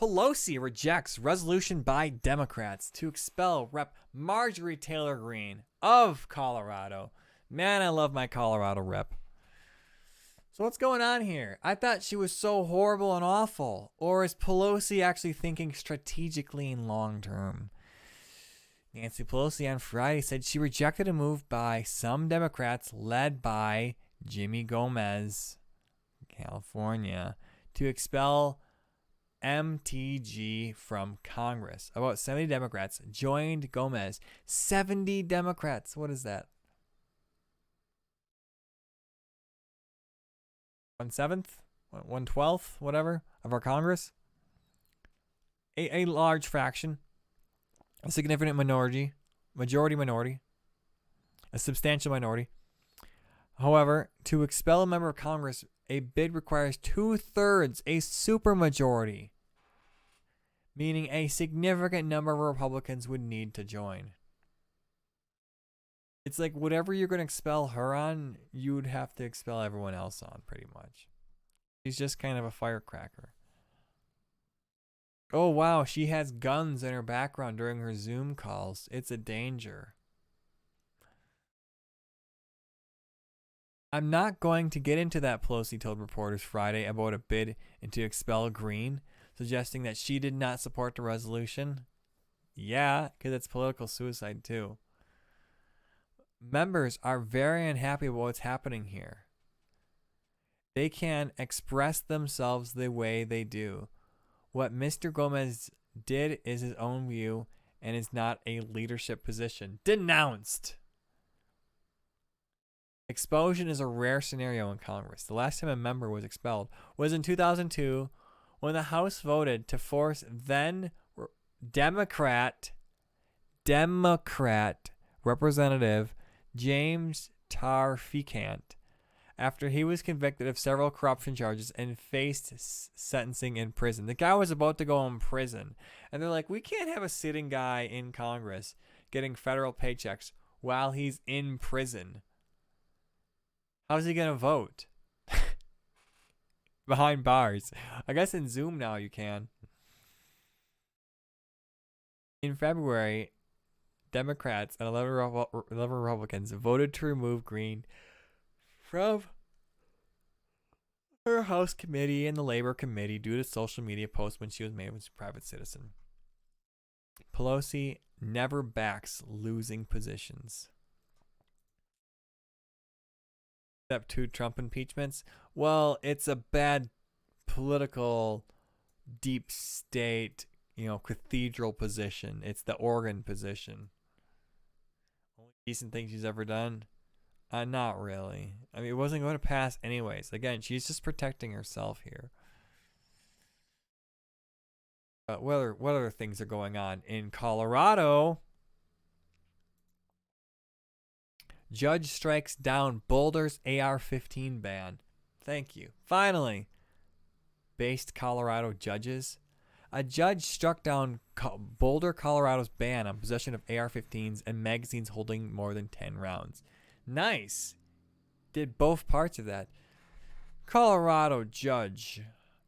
Pelosi rejects resolution by Democrats to expel Rep. Marjorie Taylor Greene of Colorado. Man, I love my Colorado rep. So what's going on here? I thought she was so horrible and awful. Or is Pelosi actually thinking strategically and long term? Nancy Pelosi on Friday said she rejected a move by some Democrats led by Jimmy Gomez, California, to expel MTG from Congress. About 70 Democrats joined Gomez. 70 Democrats. What is that? 1/7? 1/12? Whatever of our Congress? A large fraction. A significant minority. A substantial minority. However, to expel a member of Congress, a bid requires 2/3, a supermajority, meaning a significant number of Republicans would need to join. It's like whatever you're going to expel her on, you would have to expel everyone else on, pretty much. She's just kind of a firecracker. Oh, wow, she has guns in her background during her Zoom calls. It's a danger. I'm not going to get into that, Pelosi told reporters Friday about a bid to expel Greene, suggesting that she did not support the resolution. Yeah, because it's political suicide too. Members are very unhappy about what's happening here. They can express themselves the way they do. What Mr. Gomez did is his own view and is not a leadership position. Denounced! Expulsion is a rare scenario in Congress. The last time a member was expelled was in 2002 when the House voted to force then Democrat Representative James Tarfikant after he was convicted of several corruption charges and faced sentencing in prison. The guy was about to go in prison. And they're like, we can't have a sitting guy in Congress getting federal paychecks while he's in prison. How's he going to vote? Behind bars. I guess in Zoom now you can. In February, Democrats and 11 Republicans voted to remove Greene from her House committee and the Labor Committee due to social media posts when she was made as a private citizen. Pelosi never backs losing positions. Step 2 Trump impeachments. Well, it's a bad political deep state, cathedral position. It's the organ position. Only decent thing she's ever done? Not really. I mean, it wasn't going to pass anyways. Again, she's just protecting herself here. What other things are going on in Colorado? Judge strikes down Boulder's AR-15 ban. Thank you. Finally, based Colorado judges. A judge struck down Boulder, Colorado's ban on possession of AR-15s and magazines holding more than 10 rounds. Nice. Did both parts of that. Colorado Judge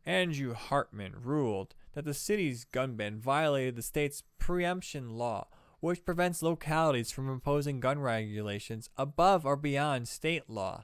Andrew Hartman ruled that the city's gun ban violated the state's preemption law, which prevents localities from imposing gun regulations above or beyond state law.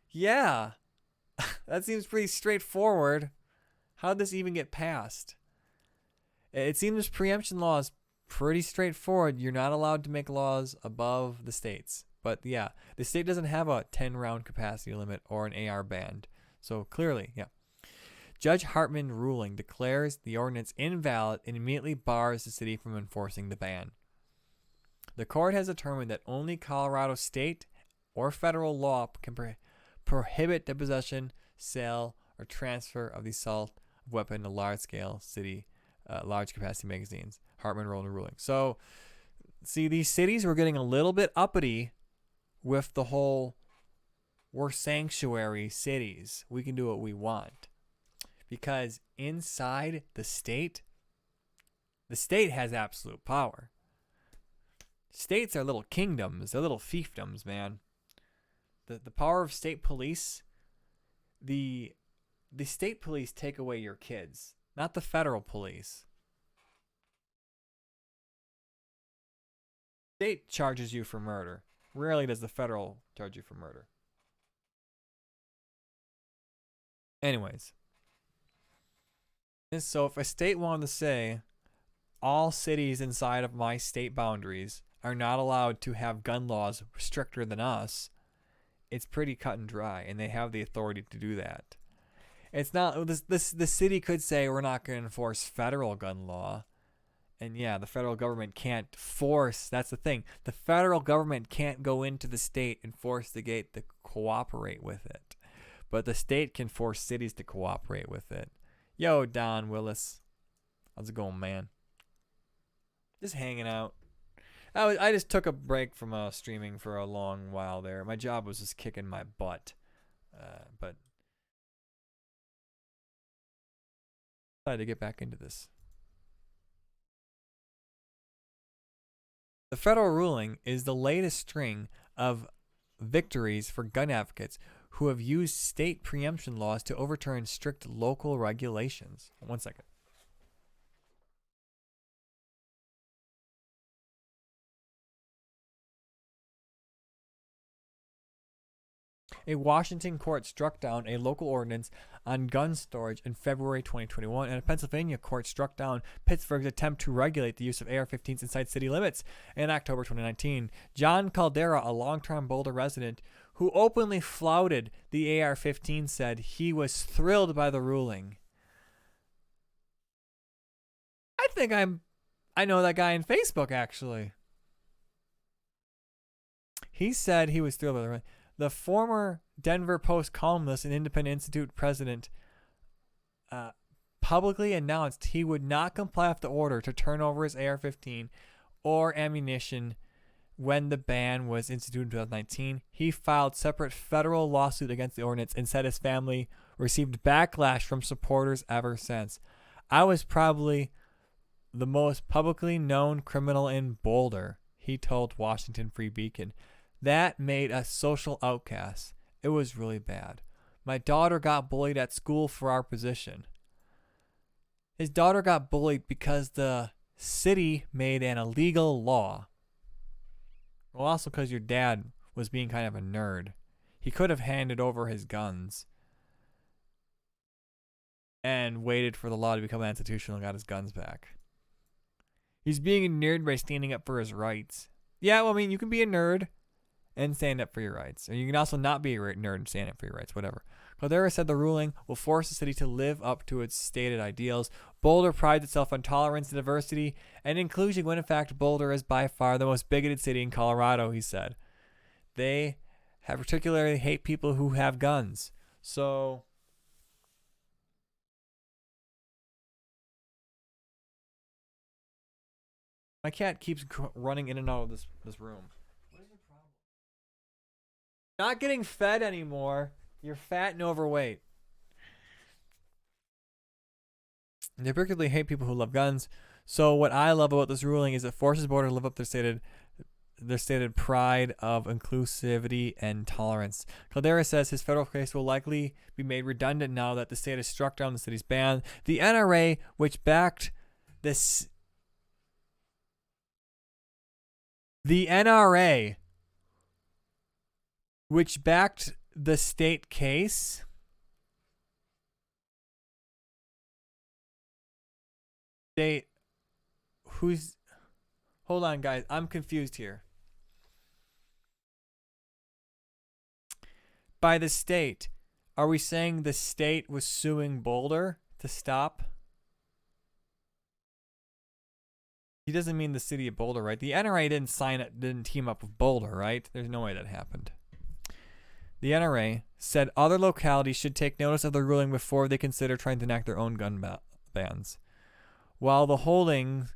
Yeah, that seems pretty straightforward. How'd this even get passed? It seems preemption law is pretty straightforward. You're not allowed to make laws above the states. But yeah, the state doesn't have a 10-round capacity limit or an AR ban. So clearly, yeah. Judge Hartman ruling declares the ordinance invalid and immediately bars the city from enforcing the ban. The court has determined that only Colorado state or federal law can prohibit the possession, sale, or transfer of the assault weapon to large-scale city, large-capacity magazines. Hartman ruled a ruling. So, see, these cities were getting a little bit uppity with the whole, we're sanctuary cities. We can do what we want. Because inside the state has absolute power. States are little kingdoms. They're little fiefdoms, man. The power of state police, the state police take away your kids. not the federal police. State charges you for murder. Rarely does the federal charge you for murder. Anyways, so if a state wanted to say all cities inside of my state boundaries are not allowed to have gun laws stricter than us, it's pretty cut and dry, and they have the authority to do that. It's not the city could say we're not going to enforce federal gun law. And yeah, the federal government can't force, that's the thing. The federal government can't go into the state and force the state to cooperate with it. But the state can force cities to cooperate with it. Yo, Don Willis. How's it going, man? Just hanging out. I just took a break from streaming for a long while there. My job was just kicking my butt. But I decided to get back into this. The federal ruling is the latest string of victories for gun advocates who have used state preemption laws to overturn strict local regulations. 1 second. A Washington court struck down a local ordinance on gun storage in February 2021, and a Pennsylvania court struck down Pittsburgh's attempt to regulate the use of AR-15s inside city limits in October 2019. John Caldera, a longtime Boulder resident who openly flouted the AR-15, said he was thrilled by the ruling. I think I know that guy on Facebook, actually. He said he was thrilled by the ruling. The former Denver Post columnist and Independent Institute president publicly announced he would not comply with the order to turn over his AR-15 or ammunition when the ban was instituted in 2019. He filed separate federal lawsuit against the ordinance and said his family received backlash from supporters ever since. I was probably the most publicly known criminal in Boulder, he told Washington Free Beacon. That made us social outcasts. It was really bad. My daughter got bullied at school for our position. His daughter got bullied because the city made an illegal law. Well, also because your dad was being kind of a nerd. He could have handed over his guns and waited for the law to become institutional and got his guns back. He's being a nerd by standing up for his rights. Yeah, well, I mean, you can be a nerd and stand up for your rights. Or you can also not be a nerd and stand up for your rights, whatever. Caldera said the ruling will force the city to live up to its stated ideals. Boulder prides itself on tolerance, diversity, and inclusion when in fact Boulder is by far the most bigoted city in Colorado, he said. They have particularly hate people who have guns. So my cat keeps running in and out of this room. Not getting fed anymore. You're fat and overweight. They particularly hate people who love guns. So what I love about this ruling is it forces Boulder to live up to their stated pride of inclusivity and tolerance. Caldera says his federal case will likely be made redundant now that the state has struck down the city's ban. The NRA, which backed this... The NRA... which backed the state case, hold on, guys, I'm confused here. By the state, are we saying the state was suing Boulder to stop? He doesn't mean the city of Boulder, right? The NRA didn't team up with Boulder, right? There's no way that happened. The NRA said other localities should take notice of the ruling before they consider trying to enact their own gun bans. While the holding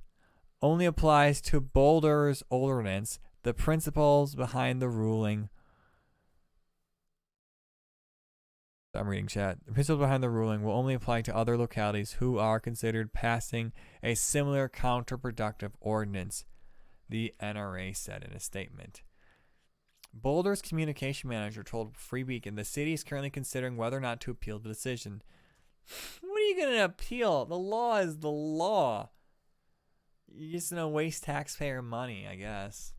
only applies to Boulder's ordinance, the principles behind the ruling... I'm reading chat. The principles behind the ruling will only apply to other localities who are considered passing a similar counterproductive ordinance, the NRA said in a statement. Boulder's communication manager told Free Beacon the city is currently considering whether or not to appeal the decision. What are you you going to appeal? The law is the law. You're just going to waste taxpayer money, I guess.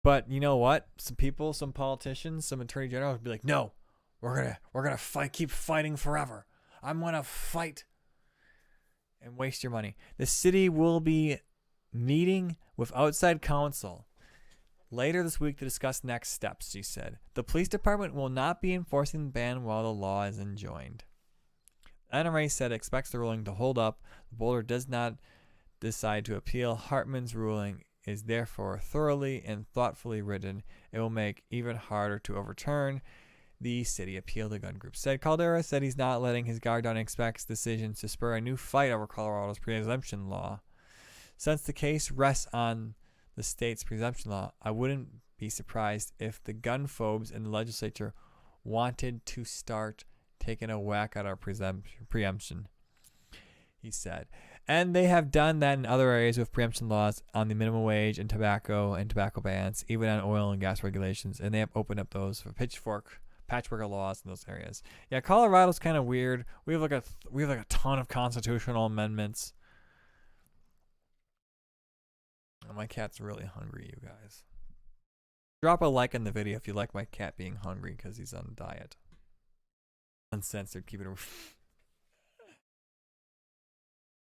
But you know what? Some people, some politicians, some attorney generals would be like, no, we're gonna fight, keep fighting forever. I'm gonna fight and waste your money. The city will be meeting with outside counsel later this week to discuss next steps, she said. The police department will not be enforcing the ban while the law is enjoined. NRA said it expects the ruling to hold up. The Boulder does not decide to appeal. Hartman's ruling is therefore thoroughly and thoughtfully written. It will make even harder to overturn. The city appeal, the gun group said. Caldera said he's not letting his guard down and expects decisions to spur a new fight over Colorado's presumption law. Since the case rests on the state's presumption law, I wouldn't be surprised if the gun phobes in the legislature wanted to start taking a whack at our preemption, he said. And they have done that in other areas with preemption laws on the minimum wage and tobacco bans, even on oil and gas regulations. And they have opened up those for patchwork of laws in those areas. Yeah, Colorado's kind of weird. We have like a ton of constitutional amendments. Oh, my cat's really hungry, you guys. Drop a like on the video if you like my cat being hungry because he's on a diet. Uncensored, keep it